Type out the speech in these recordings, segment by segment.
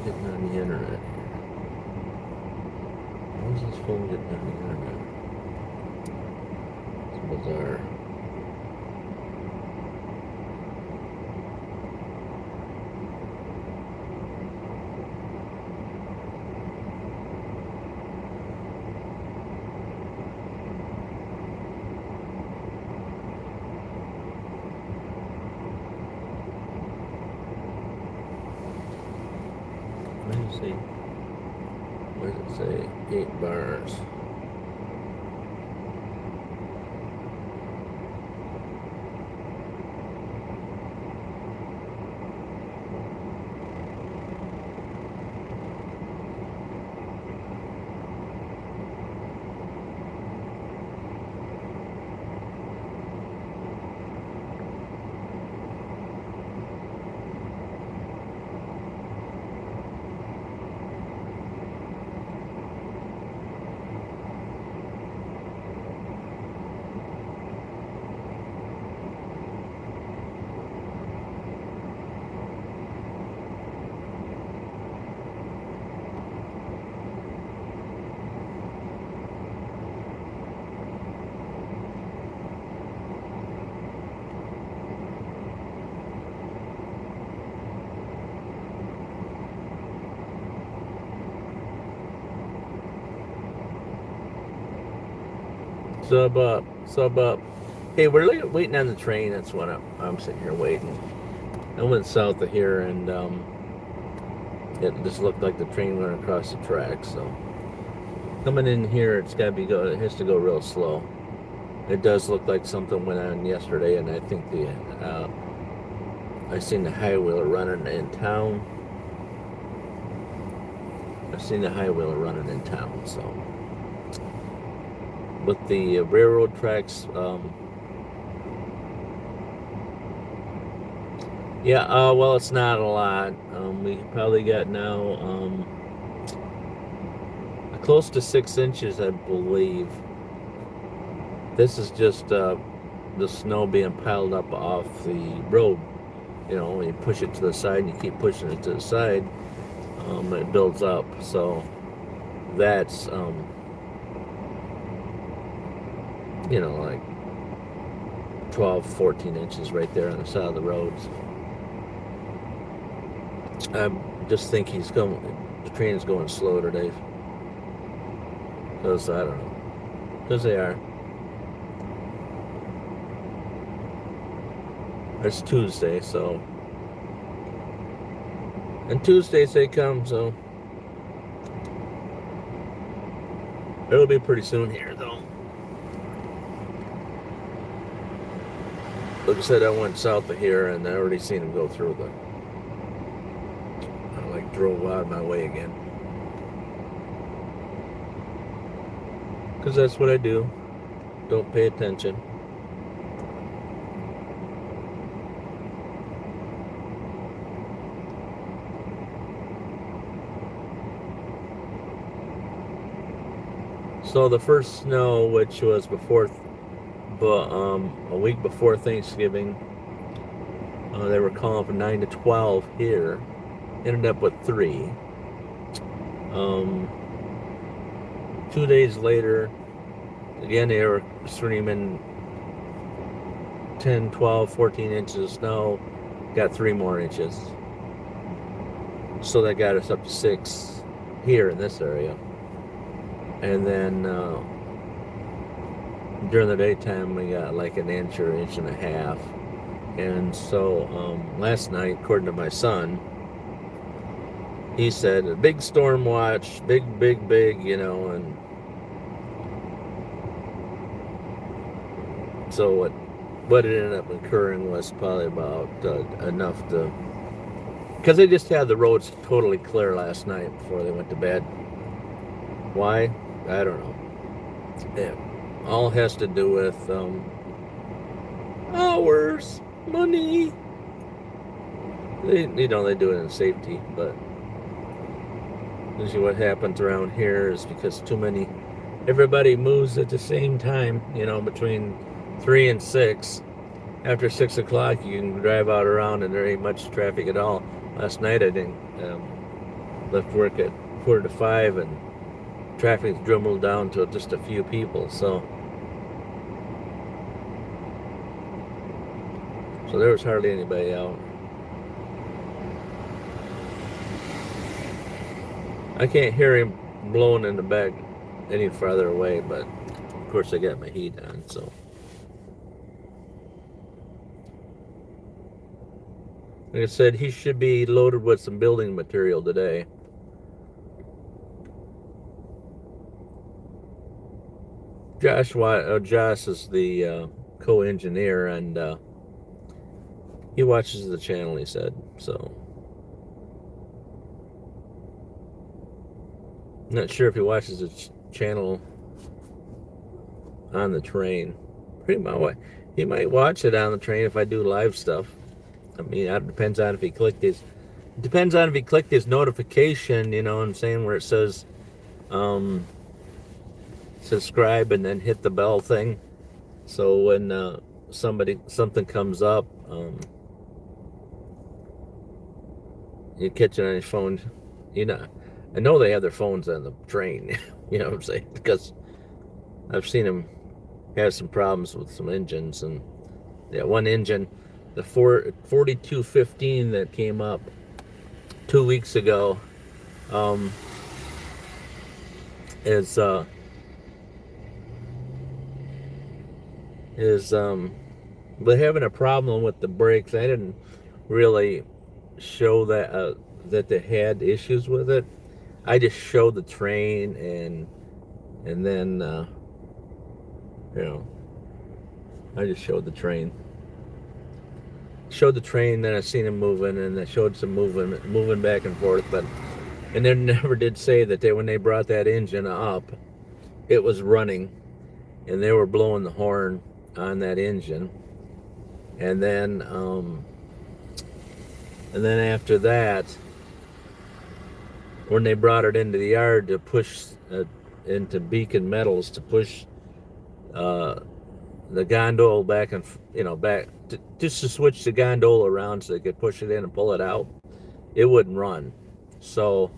Getting on the internet. How's this phone getting on the internet? It's bizarre. Let me see. Where does it say? 8 bars. Sub up, sub up. Hey, we're waiting on the train. That's what I'm sitting here waiting. I went south of here, and it just looked like the train went across the tracks. So coming in here, it has to go real slow. It does look like something went on yesterday, and I think I seen the high wheeler running in town. So. With the railroad tracks, well, it's not a lot. We probably got now close to 6 inches, I believe. This is just the snow being piled up off the road. You know, when you push it to the side and you keep pushing it to the side, it builds up. So that's like 12, 14 inches right there on the side of the roads. I just think the train is going slow today. Because, I don't know. Because they are. It's Tuesday, so. And Tuesdays they come, so. It'll be pretty soon here, though. Like I said, I went south of here, and I already seen them go through I drove out of my way again. Because that's what I do. Don't pay attention. So the first snow, which was a week before Thanksgiving, they were calling for 9 to 12 here. Ended up with 3. 2 days later, again they were streaming 10, 12, 14 inches of snow. Got 3 more inches. So that got us up to 6 here in this area. And then during the daytime we got like an inch or inch and a half. And so last night, according to my son, he said a big storm watch, big, you know, and so what it ended up occurring was probably about enough to, because they just had the roads totally clear last night before they went to bed. Why? I don't know. It all has to do with hours, money. They do it in safety, but usually what happens around here is because everybody moves at the same time, you know, between 3 and 6. After 6 o'clock, you can drive out around and there ain't much traffic at all. Last night I didn't, left work at 4 to 5 and traffic dwindled down to just a few people, so there was hardly anybody out. I can't hear him blowing in the back any farther away, but of course I got my heat on, so. Like I said, he should be loaded with some building material today. Josh is the co-engineer, and he watches the channel, he said, so. Not sure if he watches the channel on the train. He might watch it on the train if I do live stuff. I mean, it depends on if he clicked his notification, you know what I'm saying, where it says subscribe and then hit the bell thing. So when something comes up, you catch it on his phone, you know. I know they have their phones on the train, you know what I'm saying? Because I've seen them have some problems with some engines. And yeah, one engine, the 4215 that came up 2 weeks ago, is they're having a problem with the brakes. I didn't really show that they had issues with it. I just showed the train and then you know, I just showed the train. Then I seen him moving, and I showed some moving back and forth, and they never did say that when they brought that engine up, it was running, and they were blowing the horn on that engine, and then after that, when they brought it into the yard to push into Beacon Metals to push the gondola back and back just to switch the gondola around so they could push it in and pull it out, it wouldn't run. So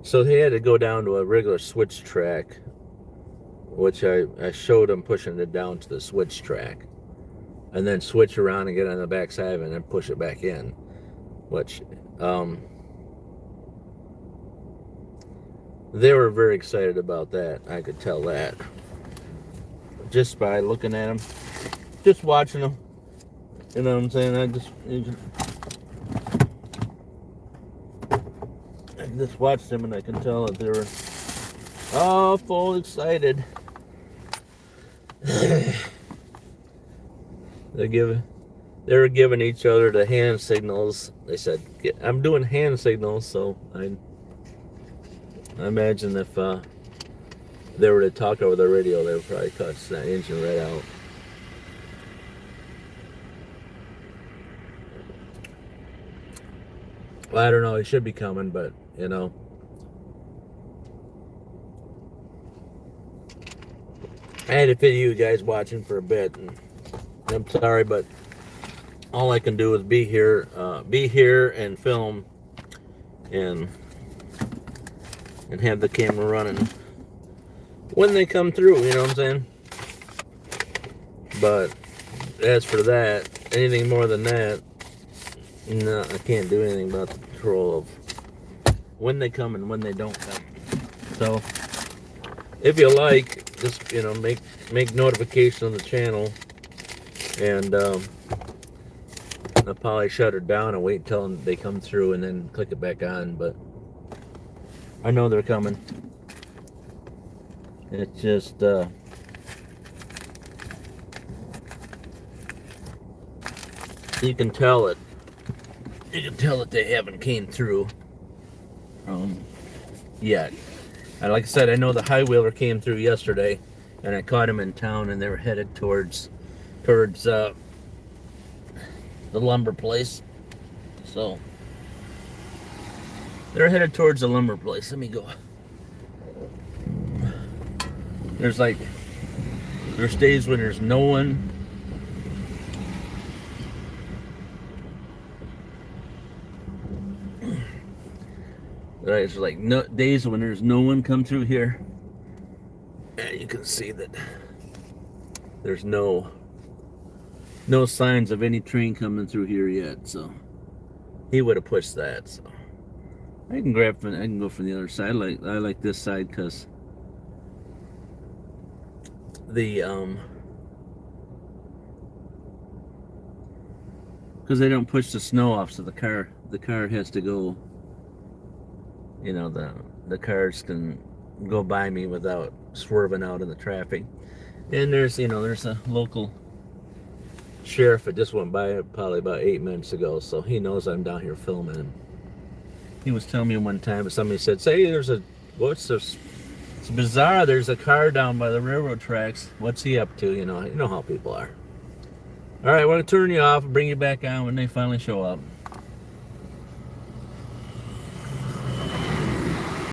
so they had to go down to a regular switch track, which I showed them pushing it down to the switch track, and then switch around and get on the back side of it and then push it back in, which they were very excited about that. I could tell that just by looking at them, just watching them. You know what I'm saying? I just watched them, and I can tell that they were full excited. They were giving each other the hand signals. They said, "I'm doing hand signals," so I imagine if they were to talk over the radio, they would probably cut that engine right out. Well, I don't know. He should be coming, but you know. I had to fit you guys watching for a bit, and I'm sorry, but all I can do is be here and film, and have the camera running when they come through. You know what I'm saying? But as for that, anything more than that, no, I can't do anything about the control of when they come and when they don't come. So, if you like, just make notification on the channel, and I'll probably shut it down and wait until they come through and then click it back on. But I know they're coming. It's just you can tell it. You can tell that they haven't came through yet. And like I said, I know the high wheeler came through yesterday, and I caught him in town, and they were headed towards the lumber place. So they're headed towards the lumber place. Let me go. There's days when there's no one. There's days when there's no one come through here, and you can see that there's no signs of any train coming through here yet. So he would have pushed that. So I can go from the other side. I like this side because because they don't push the snow off, so the car has to go. The cars can go by me without swerving out in the traffic. And there's a local sheriff that just went by probably about 8 minutes ago, so he knows I'm down here filming him. He was telling me one time, somebody said, "Say, what's this? It's bizarre. There's a car down by the railroad tracks. What's he up to?" You know how people are. All right, I want to turn you off and bring you back on when they finally show up.